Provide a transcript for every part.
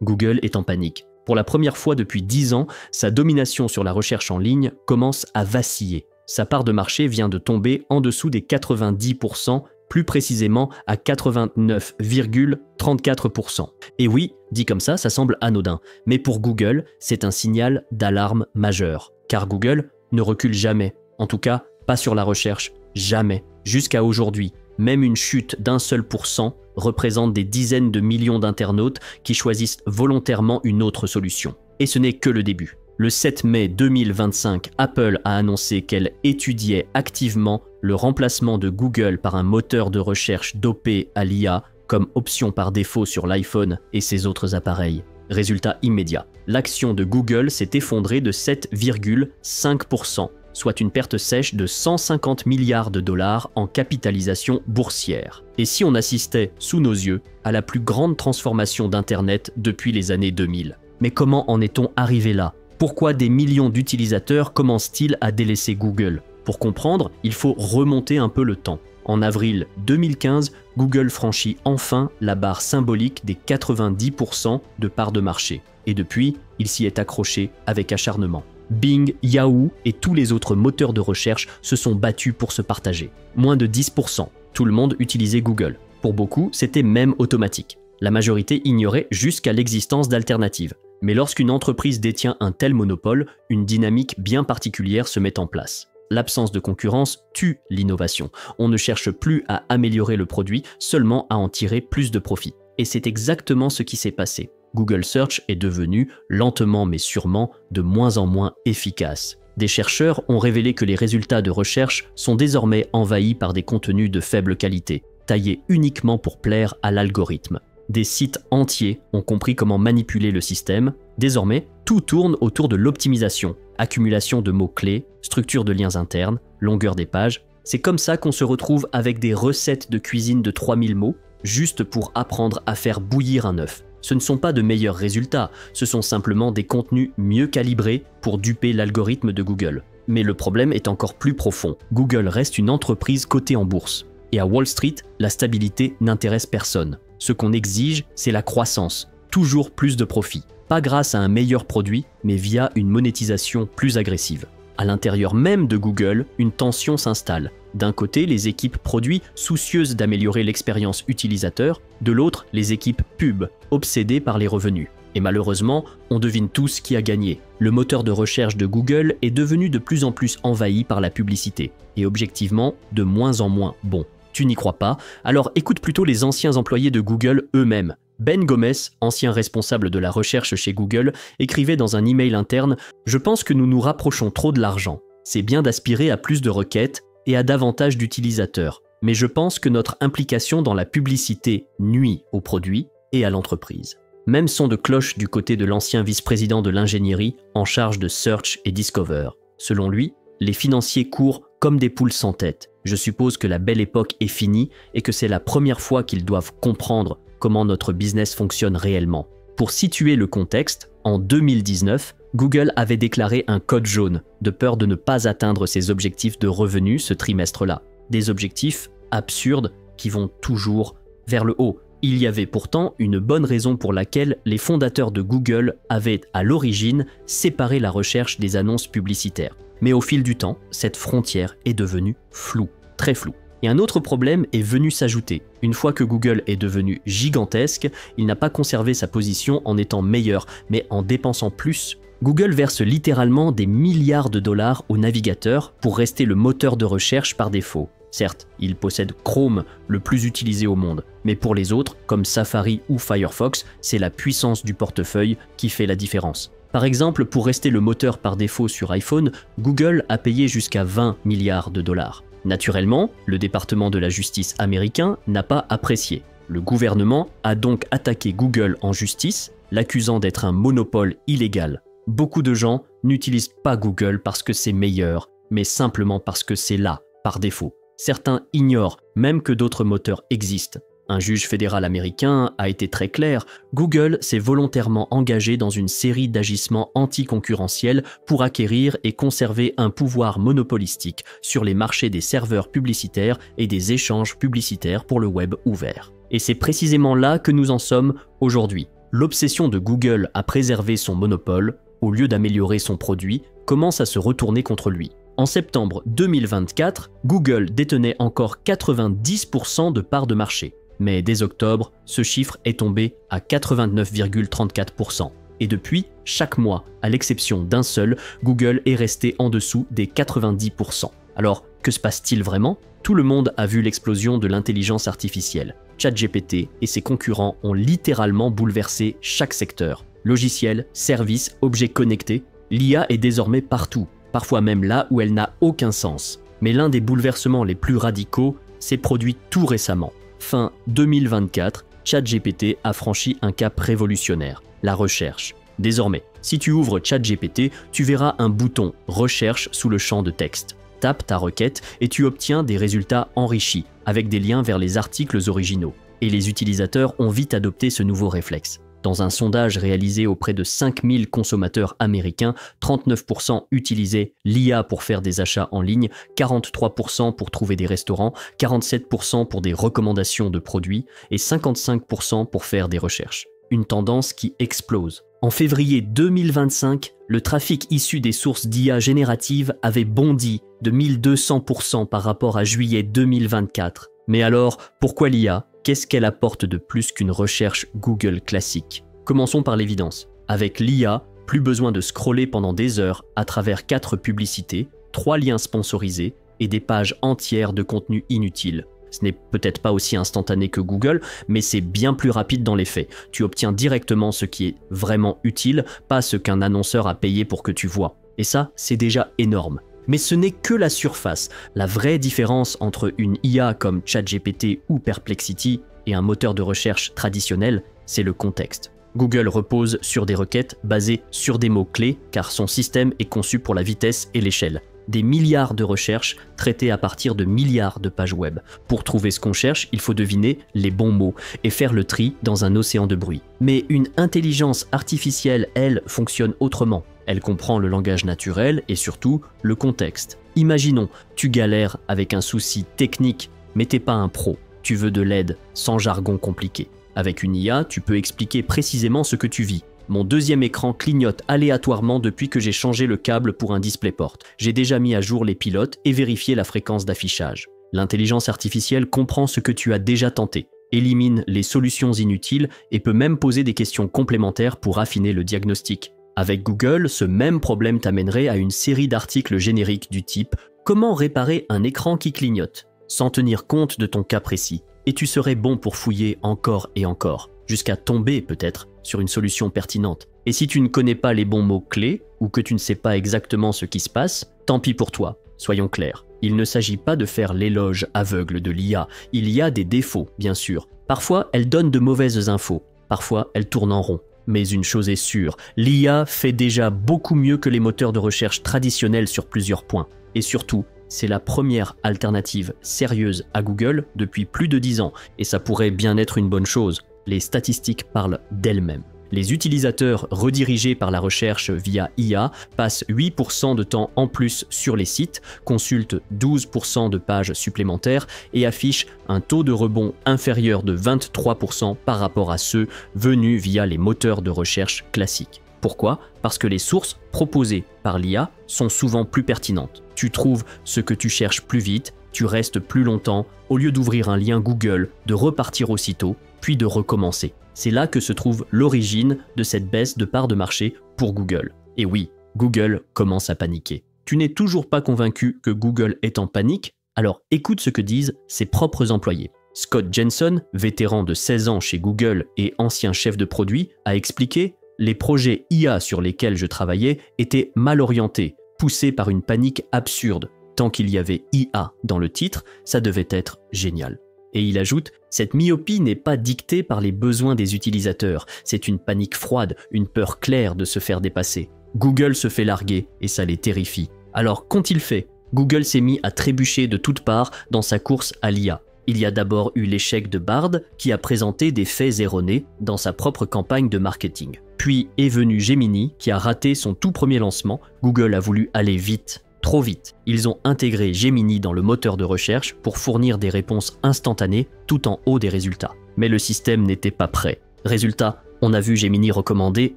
Google est en panique. Pour la première fois depuis 10 ans, sa domination sur la recherche en ligne commence à vaciller. Sa part de marché vient de tomber en dessous des 90%, plus précisément à 89,34%. Et oui, dit comme ça semble anodin. Mais pour Google, c'est un signal d'alarme majeur. Car Google ne recule jamais. En tout cas, pas sur la recherche. Jamais. Jusqu'à aujourd'hui, même une chute d'1 seul % représente des dizaines de millions d'internautes qui choisissent volontairement une autre solution. Et ce n'est que le début. Le 7 mai 2025, Apple a annoncé qu'elle étudiait activement le remplacement de Google par un moteur de recherche dopé à l'IA comme option par défaut sur l'iPhone et ses autres appareils. Résultat immédiat, l'action de Google s'est effondrée de 7,5%, soit une perte sèche de 150 milliards de dollars en capitalisation boursière. Et si on assistait, sous nos yeux, à la plus grande transformation d'Internet depuis les années 2000 ? Mais comment en est-on arrivé là ? Pourquoi des millions d'utilisateurs commencent-ils à délaisser Google ? Pour comprendre, il faut remonter un peu le temps. En avril 2015, Google franchit enfin la barre symbolique des 90% de part de marché. Et depuis, il s'y est accroché avec acharnement. Bing, Yahoo et tous les autres moteurs de recherche se sont battus pour se partager. Moins de 10%. Tout le monde utilisait Google. Pour beaucoup, c'était même automatique. La majorité ignorait jusqu'à l'existence d'alternatives. Mais lorsqu'une entreprise détient un tel monopole, une dynamique bien particulière se met en place. L'absence de concurrence tue l'innovation. On ne cherche plus à améliorer le produit, seulement à en tirer plus de profit. Et c'est exactement ce qui s'est passé. Google Search est devenu, lentement mais sûrement, de moins en moins efficace. Des chercheurs ont révélé que les résultats de recherche sont désormais envahis par des contenus de faible qualité, taillés uniquement pour plaire à l'algorithme. Des sites entiers ont compris comment manipuler le système. Désormais, tout tourne autour de l'optimisation, accumulation de mots-clés, structure de liens internes, longueur des pages. C'est comme ça qu'on se retrouve avec des recettes de cuisine de 3000 mots, juste pour apprendre à faire bouillir un œuf. Ce ne sont pas de meilleurs résultats, ce sont simplement des contenus mieux calibrés pour duper l'algorithme de Google. Mais le problème est encore plus profond. Google reste une entreprise cotée en bourse. Et à Wall Street, la stabilité n'intéresse personne. Ce qu'on exige, c'est la croissance, toujours plus de profit. Pas grâce à un meilleur produit, mais via une monétisation plus agressive. À l'intérieur même de Google, une tension s'installe. D'un côté, les équipes produits soucieuses d'améliorer l'expérience utilisateur, de l'autre, les équipes pub, obsédées par les revenus. Et malheureusement, on devine tous qui a gagné. Le moteur de recherche de Google est devenu de plus en plus envahi par la publicité, et objectivement, de moins en moins bon. Tu n'y crois pas? Alors écoute plutôt les anciens employés de Google eux-mêmes. Ben Gomes, ancien responsable de la recherche chez Google, écrivait dans un email interne « Je pense que nous nous rapprochons trop de l'argent. C'est bien d'aspirer à plus de requêtes et à davantage d'utilisateurs. Mais je pense que notre implication dans la publicité nuit au produit et à l'entreprise. » Même son de cloche du côté de l'ancien vice-président de l'ingénierie en charge de Search et Discover. Selon lui, les financiers courent comme des poules sans tête. Je suppose que la belle époque est finie et que c'est la première fois qu'ils doivent comprendre comment notre business fonctionne réellement. Pour situer le contexte, en 2019, Google avait déclaré un code jaune de peur de ne pas atteindre ses objectifs de revenus ce trimestre-là. Des objectifs absurdes qui vont toujours vers le haut. Il y avait pourtant une bonne raison pour laquelle les fondateurs de Google avaient à l'origine séparé la recherche des annonces publicitaires. Mais au fil du temps, cette frontière est devenue floue, très floue. Et un autre problème est venu s'ajouter. Une fois que Google est devenu gigantesque, il n'a pas conservé sa position en étant meilleur, mais en dépensant plus. Google verse littéralement des milliards de dollars aux navigateurs pour rester le moteur de recherche par défaut. Certes, il possède Chrome, le plus utilisé au monde, mais pour les autres, comme Safari ou Firefox, c'est la puissance du portefeuille qui fait la différence. Par exemple, pour rester le moteur par défaut sur iPhone, Google a payé jusqu'à 20 milliards de dollars. Naturellement, le département de la justice américain n'a pas apprécié. Le gouvernement a donc attaqué Google en justice, l'accusant d'être un monopole illégal. Beaucoup de gens n'utilisent pas Google parce que c'est meilleur, mais simplement parce que c'est là, par défaut. Certains ignorent même que d'autres moteurs existent. Un juge fédéral américain a été très clair, Google s'est volontairement engagé dans une série d'agissements anticoncurrentiels pour acquérir et conserver un pouvoir monopolistique sur les marchés des serveurs publicitaires et des échanges publicitaires pour le web ouvert. Et c'est précisément là que nous en sommes aujourd'hui. l'obsession de Google à préserver son monopole, au lieu d'améliorer son produit, commence à se retourner contre lui. En septembre 2024, Google détenait encore 90% de parts de marché. Mais dès octobre, ce chiffre est tombé à 89,34%. Et depuis, chaque mois, à l'exception d'un seul, Google est resté en dessous des 90%. Alors, que se passe-t-il vraiment ? Tout le monde a vu l'explosion de l'intelligence artificielle. ChatGPT et ses concurrents ont littéralement bouleversé chaque secteur. Logiciels, services, objets connectés, l'IA est désormais partout, parfois même là où elle n'a aucun sens. Mais l'un des bouleversements les plus radicaux s'est produit tout récemment. Fin 2024, ChatGPT a franchi un cap révolutionnaire, la recherche. Désormais, si tu ouvres ChatGPT, tu verras un bouton « Recherche » sous le champ de texte. Tape ta requête et tu obtiens des résultats enrichis, avec des liens vers les articles originaux. Et les utilisateurs ont vite adopté ce nouveau réflexe. Dans un sondage réalisé auprès de 5000 consommateurs américains, 39% utilisaient l'IA pour faire des achats en ligne, 43% pour trouver des restaurants, 47% pour des recommandations de produits et 55% pour faire des recherches. Une tendance qui explose. En février 2025, le trafic issu des sources d'IA générative avait bondi de 1200% par rapport à juillet 2024. Mais alors, pourquoi l'IA ? Qu'est-ce qu'elle apporte de plus qu'une recherche Google classique ? Commençons par l'évidence. Avec l'IA, plus besoin de scroller pendant des heures à travers 4 publicités, 3 liens sponsorisés et des pages entières de contenu inutile. Ce n'est peut-être pas aussi instantané que Google, mais c'est bien plus rapide dans les faits. Tu obtiens directement ce qui est vraiment utile, pas ce qu'un annonceur a payé pour que tu vois. Et ça, c'est déjà énorme. Mais ce n'est que la surface. La vraie différence entre une IA comme ChatGPT ou Perplexity et un moteur de recherche traditionnel, c'est le contexte. Google repose sur des requêtes basées sur des mots-clés car son système est conçu pour la vitesse et l'échelle. Des milliards de recherches traitées à partir de milliards de pages web. Pour trouver ce qu'on cherche, il faut deviner les bons mots et faire le tri dans un océan de bruit. Mais une intelligence artificielle, elle, fonctionne autrement. Elle comprend le langage naturel et surtout le contexte. Imaginons, tu galères avec un souci technique, mais t'es pas un pro. Tu veux de l'aide, sans jargon compliqué. Avec une IA, tu peux expliquer précisément ce que tu vis. Mon deuxième écran clignote aléatoirement depuis que j'ai changé le câble pour un DisplayPort. J'ai déjà mis à jour les pilotes et vérifié la fréquence d'affichage. L'intelligence artificielle comprend ce que tu as déjà tenté, élimine les solutions inutiles et peut même poser des questions complémentaires pour affiner le diagnostic. Avec Google, ce même problème t'amènerait à une série d'articles génériques du type « Comment réparer un écran qui clignote ?» sans tenir compte de ton cas précis. Et tu serais bon pour fouiller encore et encore, jusqu'à tomber peut-être sur une solution pertinente. Et si tu ne connais pas les bons mots-clés, ou que tu ne sais pas exactement ce qui se passe, tant pis pour toi, soyons clairs. Il ne s'agit pas de faire l'éloge aveugle de l'IA, il y a des défauts, bien sûr. Parfois, elle donne de mauvaises infos, parfois elle tourne en rond. Mais une chose est sûre, l'IA fait déjà beaucoup mieux que les moteurs de recherche traditionnels sur plusieurs points. Et surtout, c'est la première alternative sérieuse à Google depuis plus de 10 ans, et ça pourrait bien être une bonne chose. Les statistiques parlent d'elles-mêmes. Les utilisateurs redirigés par la recherche via IA passent 8% de temps en plus sur les sites, consultent 12% de pages supplémentaires et affichent un taux de rebond inférieur de 23% par rapport à ceux venus via les moteurs de recherche classiques. Pourquoi ? Parce que les sources proposées par l'IA sont souvent plus pertinentes. Tu trouves ce que tu cherches plus vite, tu restes plus longtemps, au lieu d'ouvrir un lien Google, de repartir aussitôt, puis de recommencer. C'est là que se trouve l'origine de cette baisse de part de marché pour Google. Et oui, Google commence à paniquer. Tu n'es toujours pas convaincu que Google est en panique ? Alors écoute ce que disent ses propres employés. Scott Jensen, vétéran de 16 ans chez Google et ancien chef de produit, a expliqué « Les projets IA sur lesquels je travaillais étaient mal orientés, poussés par une panique absurde. Tant qu'il y avait IA dans le titre, ça devait être génial. » Et il ajoute « Cette myopie n'est pas dictée par les besoins des utilisateurs, c'est une panique froide, une peur claire de se faire dépasser. Google se fait larguer et ça les terrifie. Alors qu'ont-ils fait ? Google s'est mis à trébucher de toutes parts dans sa course à l'IA. Il y a d'abord eu l'échec de Bard qui a présenté des faits erronés dans sa propre campagne de marketing. Puis est venu Gemini qui a raté son tout premier lancement. Google a voulu aller vite. Trop vite. Ils ont intégré Gemini dans le moteur de recherche pour fournir des réponses instantanées tout en haut des résultats. Mais le système n'était pas prêt. Résultat, On a vu Gemini recommander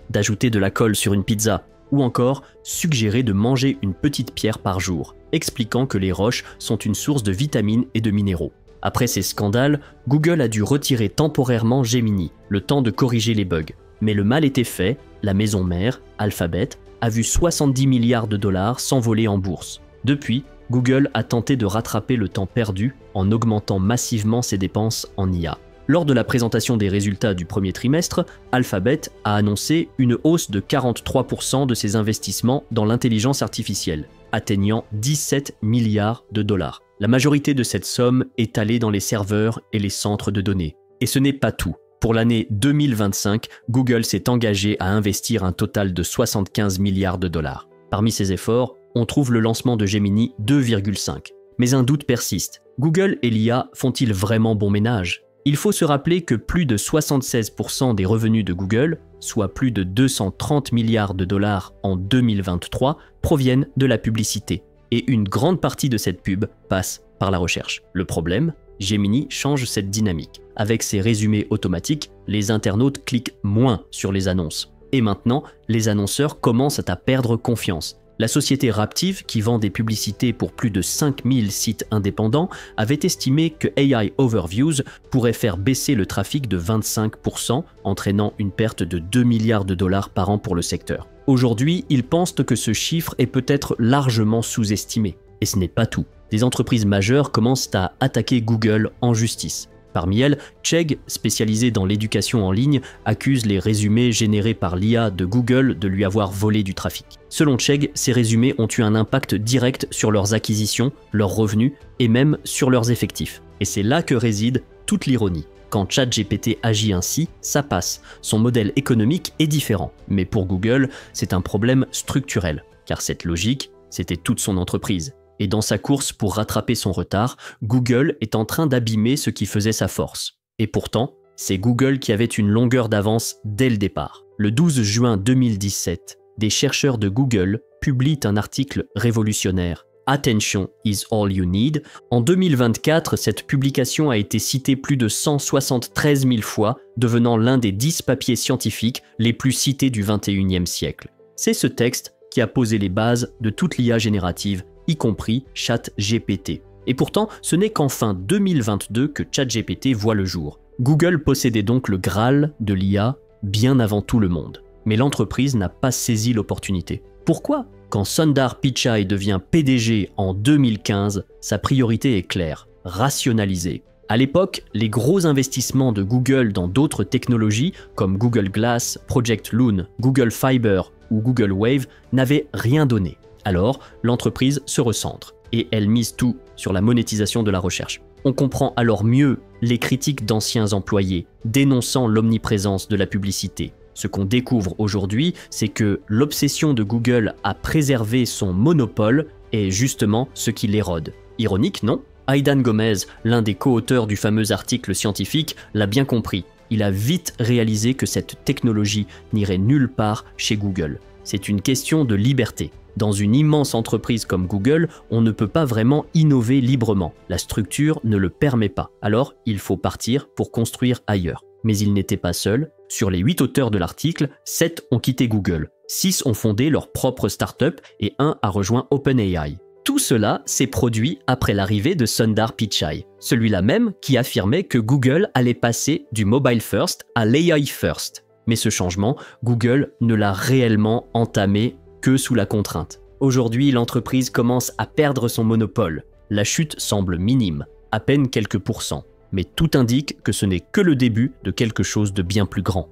d'ajouter de la colle sur une pizza, ou encore suggérer de manger une petite pierre par jour, expliquant que les roches sont une source de vitamines et de minéraux. Après ces scandales, Google a dû retirer temporairement Gemini, le temps de corriger les bugs. Mais le mal était fait, la maison mère, Alphabet, a vu 70 milliards de dollars s'envoler en bourse. Depuis, Google a tenté de rattraper le temps perdu en augmentant massivement ses dépenses en IA. Lors de la présentation des résultats du premier trimestre, Alphabet a annoncé une hausse de 43% de ses investissements dans l'intelligence artificielle, atteignant 17 milliards de dollars. La majorité de cette somme est allée dans les serveurs et les centres de données. Et ce n'est pas tout. Pour l'année 2025, Google s'est engagé à investir un total de 75 milliards de dollars. Parmi ces efforts, on trouve le lancement de Gemini 2,5. Mais un doute persiste. Google et l'IA font-ils vraiment bon ménage ? Il faut se rappeler que plus de 76% des revenus de Google, soit plus de 230 milliards de dollars en 2023, proviennent de la publicité. Et une grande partie de cette pub passe par la recherche. Le problème, Gemini change cette dynamique. Avec ses résumés automatiques, les internautes cliquent moins sur les annonces. Et maintenant, les annonceurs commencent à perdre confiance. La société Raptive, qui vend des publicités pour plus de 5000 sites indépendants, avait estimé que AI Overviews pourrait faire baisser le trafic de 25%, entraînant une perte de 2 milliards de dollars par an pour le secteur. Aujourd'hui, ils pensent que ce chiffre est peut-être largement sous-estimé. Et ce n'est pas tout. Des entreprises majeures commencent à attaquer Google en justice. Parmi elles, Chegg, spécialisé dans l'éducation en ligne, accuse les résumés générés par l'IA de Google de lui avoir volé du trafic. Selon Chegg, ces résumés ont eu un impact direct sur leurs acquisitions, leurs revenus et même sur leurs effectifs. Et c'est là que réside toute l'ironie. Quand ChatGPT agit ainsi, ça passe. Son modèle économique est différent. Mais pour Google, c'est un problème structurel, car cette logique, c'était toute son entreprise. Et dans sa course pour rattraper son retard, Google est en train d'abîmer ce qui faisait sa force. Et pourtant, c'est Google qui avait une longueur d'avance dès le départ. Le 12 juin 2017, des chercheurs de Google publient un article révolutionnaire. Attention is all you need. En 2024, cette publication a été citée plus de 173 000 fois, devenant l'un des 10 papiers scientifiques les plus cités du XXIe siècle. C'est ce texte qui a posé les bases de toute l'IA générative, y compris ChatGPT. Et pourtant, ce n'est qu'en fin 2022 que ChatGPT voit le jour. Google possédait donc le Graal de l'IA bien avant tout le monde. Mais l'entreprise n'a pas saisi l'opportunité. Pourquoi ? Quand Sundar Pichai devient PDG en 2015, sa priorité est claire, rationaliser. À l'époque, les gros investissements de Google dans d'autres technologies comme Google Glass, Project Loon, Google Fiber ou Google Wave n'avaient rien donné. Alors, l'entreprise se recentre et elle mise tout sur la monétisation de la recherche. On comprend alors mieux les critiques d'anciens employés dénonçant l'omniprésence de la publicité. Ce qu'on découvre aujourd'hui, c'est que l'obsession de Google à préserver son monopole est justement ce qui l'érode. Ironique, non ? Aidan Gomez, l'un des co-auteurs du fameux article scientifique, l'a bien compris. Il a vite réalisé que cette technologie n'irait nulle part chez Google. C'est une question de liberté. Dans une immense entreprise comme Google, on ne peut pas vraiment innover librement. La structure ne le permet pas. Alors, il faut partir pour construire ailleurs. Mais il n'était pas seul. Sur les 8 auteurs de l'article, 7 ont quitté Google. 6 ont fondé leur propre start-up et 1 a rejoint OpenAI. Tout cela s'est produit après l'arrivée de Sundar Pichai, celui-là même qui affirmait que Google allait passer du mobile first à l'AI first. Mais ce changement, Google ne l'a réellement entamé que sous la contrainte. Aujourd'hui, l'entreprise commence à perdre son monopole. La chute semble minime, à peine quelques pourcents. Mais tout indique que ce n'est que le début de quelque chose de bien plus grand.